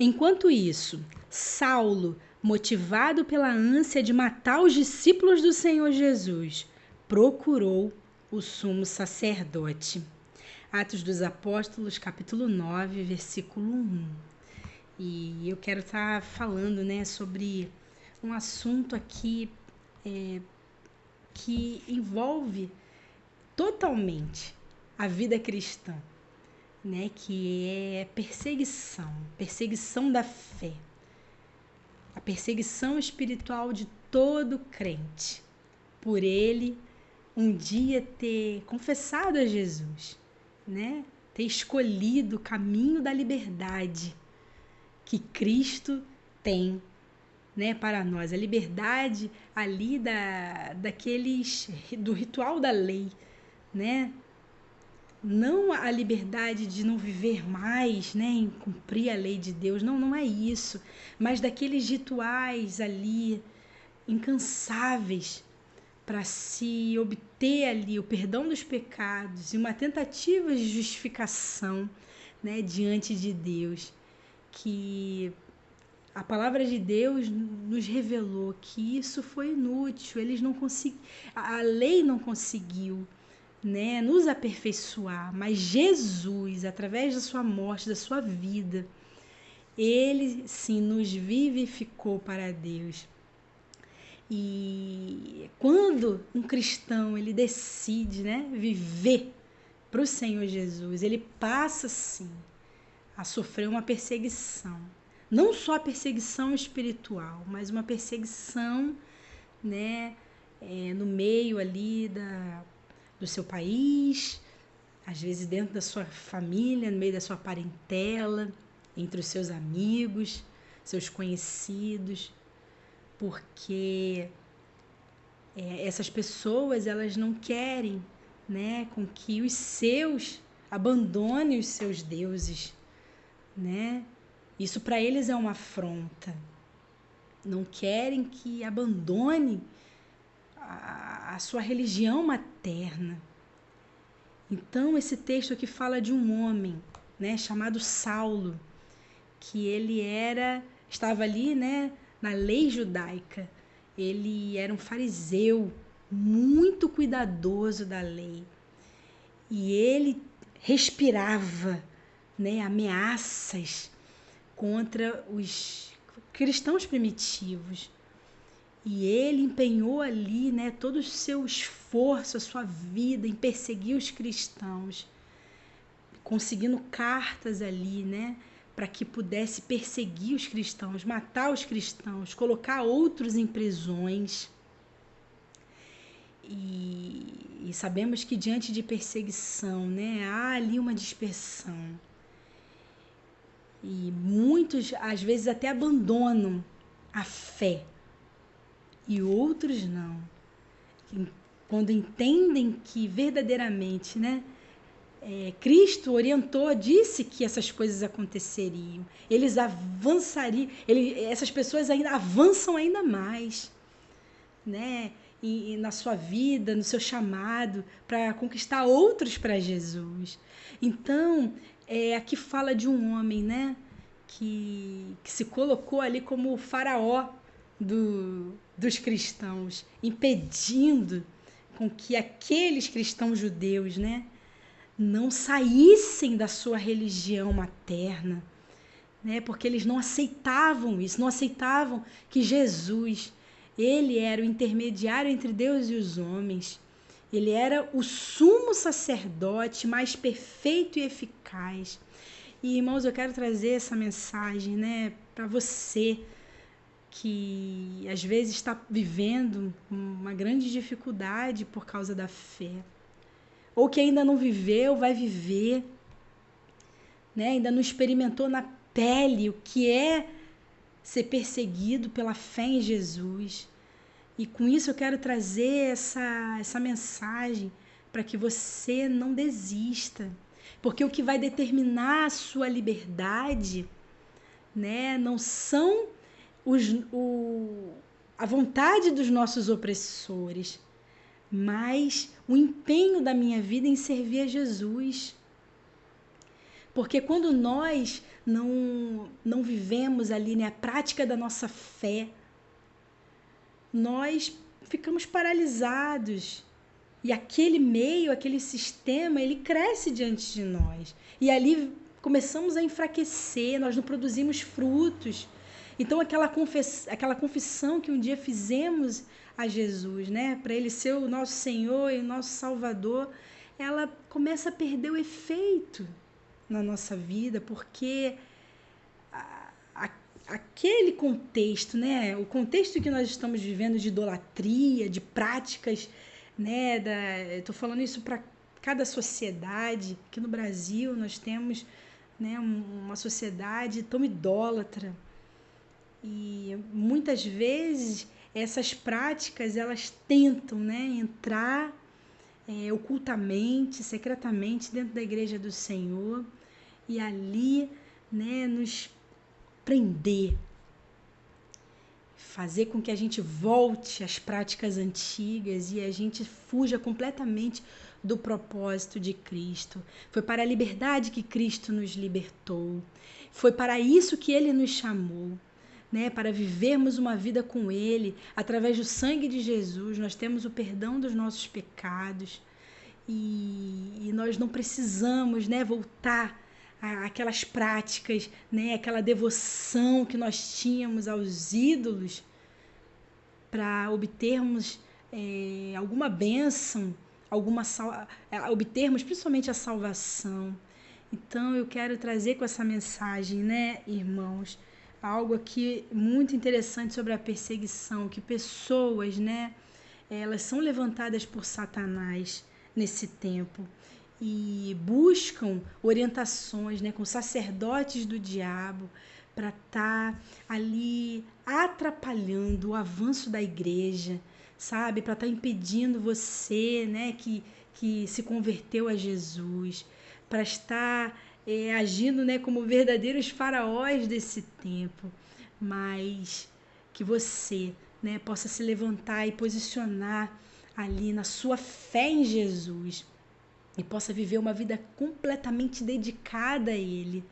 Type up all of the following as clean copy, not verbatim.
Enquanto isso, Saulo, motivado pela ânsia de matar os discípulos do Senhor Jesus, procurou o sumo sacerdote. Atos dos Apóstolos, capítulo 9, versículo 1. E eu quero estar falando, sobre um assunto aqui que envolve totalmente a vida cristã, que é perseguição da fé, a perseguição espiritual de todo crente, por ele um dia ter confessado a Jesus, ter escolhido o caminho da liberdade que Cristo tem, para nós, a liberdade ali do ritual da lei, não a liberdade de não viver mais, em cumprir a lei de Deus, não é isso, mas daqueles rituais ali incansáveis para se obter ali o perdão dos pecados e uma tentativa de justificação, diante de Deus, que a palavra de Deus nos revelou que isso foi inútil, a lei não conseguiu, nos aperfeiçoar, mas Jesus, através da sua morte, da sua vida, ele sim nos vivificou para Deus. E quando um cristão ele decide, viver para o Senhor Jesus, ele passa sim a sofrer uma perseguição, não só a perseguição espiritual, mas uma perseguição, no meio ali do seu país, às vezes dentro da sua família, no meio da sua parentela, entre os seus amigos, seus conhecidos, porque essas pessoas elas não querem, com que os seus abandonem os seus deuses, Isso para eles é uma afronta. Não querem que abandone a sua religião materna. Então, esse texto aqui fala de um homem, chamado Saulo, que ele estava ali, na lei judaica. Ele era um fariseu, muito cuidadoso da lei. E ele respirava, ameaças contra os cristãos primitivos. E ele empenhou ali, todo o seu esforço, a sua vida em perseguir os cristãos, conseguindo cartas ali, para que pudesse perseguir os cristãos, matar os cristãos, colocar outros em prisões. E sabemos que diante de perseguição, há ali uma dispersão. E muitos, às vezes, até abandonam a fé. E outros não. Quando entendem que verdadeiramente, Cristo orientou, disse que essas coisas aconteceriam. Eles avançariam, essas pessoas ainda avançam ainda mais, e na sua vida, no seu chamado, para conquistar outros para Jesus. Então, aqui fala de um homem, que se colocou ali como o faraó dos cristãos, impedindo com que aqueles cristãos judeus, não saíssem da sua religião materna, porque eles não aceitavam isso, não aceitavam que Jesus, ele era o intermediário entre Deus e os homens, ele era o sumo sacerdote mais perfeito e eficaz. E, irmãos, eu quero trazer essa mensagem, para você que às vezes está vivendo uma grande dificuldade por causa da fé, ou que ainda não viveu, vai viver, ainda não experimentou na pele o que é ser perseguido pela fé em Jesus. E com isso eu quero trazer essa mensagem para que você não desista, porque o que vai determinar a sua liberdade, não são a vontade dos nossos opressores, mas o empenho da minha vida em servir a Jesus. Porque quando nós não vivemos ali, né, a prática da nossa fé, nós ficamos paralisados. E aquele meio, aquele sistema, ele cresce diante de nós. E ali começamos a enfraquecer, nós não produzimos frutos. Então, aquela confissão que um dia fizemos a Jesus, né, para Ele ser o nosso Senhor e o nosso Salvador, ela começa a perder o efeito na nossa vida, porque aquele contexto, né, o contexto que nós estamos vivendo de idolatria, de práticas, né, estou falando isso para cada sociedade. Aqui no Brasil nós temos, né, uma sociedade tão idólatra, e muitas vezes essas práticas elas tentam, né, entrar ocultamente, secretamente dentro da igreja do Senhor e ali, né, nos prender, fazer com que a gente volte às práticas antigas e a gente fuja completamente do propósito de Cristo. Foi para a liberdade que Cristo nos libertou. Foi para isso que Ele nos chamou, né? Para vivermos uma vida com Ele. Através do sangue de Jesus, nós temos o perdão dos nossos pecados. E nós não precisamos, né, voltar àquelas práticas, né, aquela devoção que nós tínhamos aos ídolos para obtermos alguma bênção, obtermos principalmente a salvação. Então eu quero trazer com essa mensagem, né, irmãos, algo aqui muito interessante sobre a perseguição, que pessoas, né, elas são levantadas por Satanás nesse tempo e buscam orientações, né, com sacerdotes do diabo para estar ali atrapalhando o avanço da igreja, sabe? Para estar impedindo você, né, que se converteu a Jesus, para estar agindo, né, como verdadeiros faraós desse tempo, mas que você, né, possa se levantar e posicionar ali na sua fé em Jesus e possa viver uma vida completamente dedicada a Ele,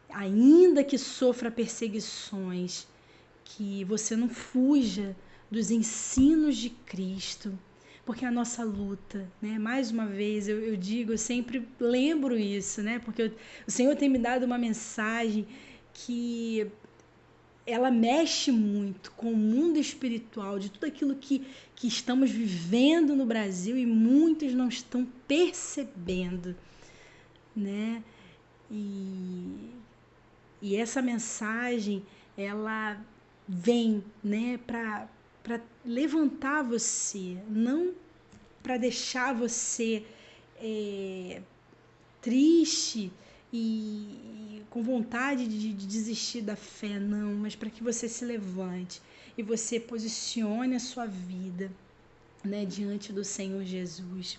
ainda que sofra perseguições, que você não fuja dos ensinos de Cristo, porque a nossa luta, né? Mais uma vez eu digo, eu sempre lembro isso, né? Porque o Senhor tem me dado uma mensagem que ela mexe muito com o mundo espiritual, de tudo aquilo que estamos vivendo no Brasil e muitos não estão percebendo, né? E essa mensagem, ela vem, né, para levantar você, não para deixar você triste e com vontade de desistir da fé, não, mas para que você se levante e você posicione a sua vida, né, diante do Senhor Jesus.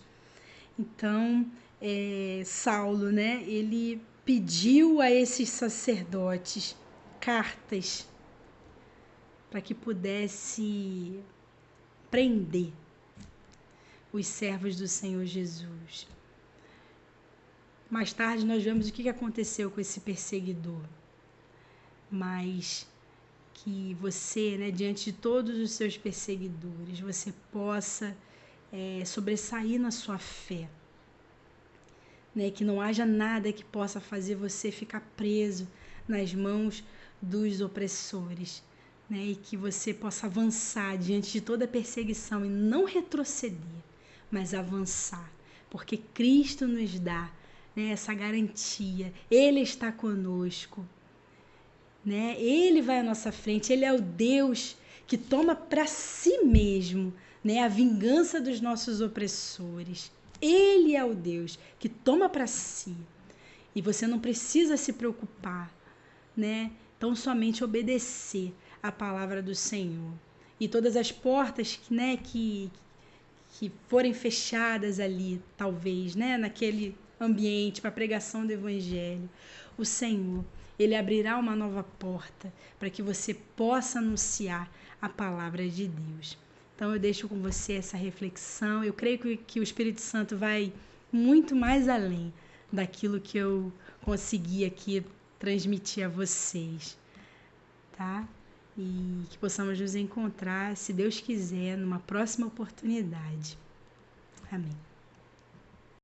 Então, Saulo, né, ele pediu a esses sacerdotes cartas para que pudesse prender os servos do Senhor Jesus. Mais tarde nós vemos o que aconteceu com esse perseguidor, mas que você, né, diante de todos os seus perseguidores, você possa sobressair na sua fé, né, que não haja nada que possa fazer você ficar preso nas mãos dos opressores, né, e que você possa avançar diante de toda perseguição e não retroceder, mas avançar, porque Cristo nos dá, né, essa garantia. Ele está conosco, né? Ele vai à nossa frente. Ele é o Deus que toma para si mesmo, né, a vingança dos nossos opressores. Ele é o Deus que toma para si. E você não precisa se preocupar, né? Tão somente obedecer a palavra do Senhor. E todas as portas, né, que forem fechadas ali, talvez, né, naquele ambiente para a pregação do Evangelho, o Senhor, Ele abrirá uma nova porta para que você possa anunciar a palavra de Deus. Então eu deixo com você essa reflexão. Eu creio que o Espírito Santo vai muito mais além daquilo que eu conseguir aqui transmitir a vocês, tá? E que possamos nos encontrar, se Deus quiser, numa próxima oportunidade. Amém.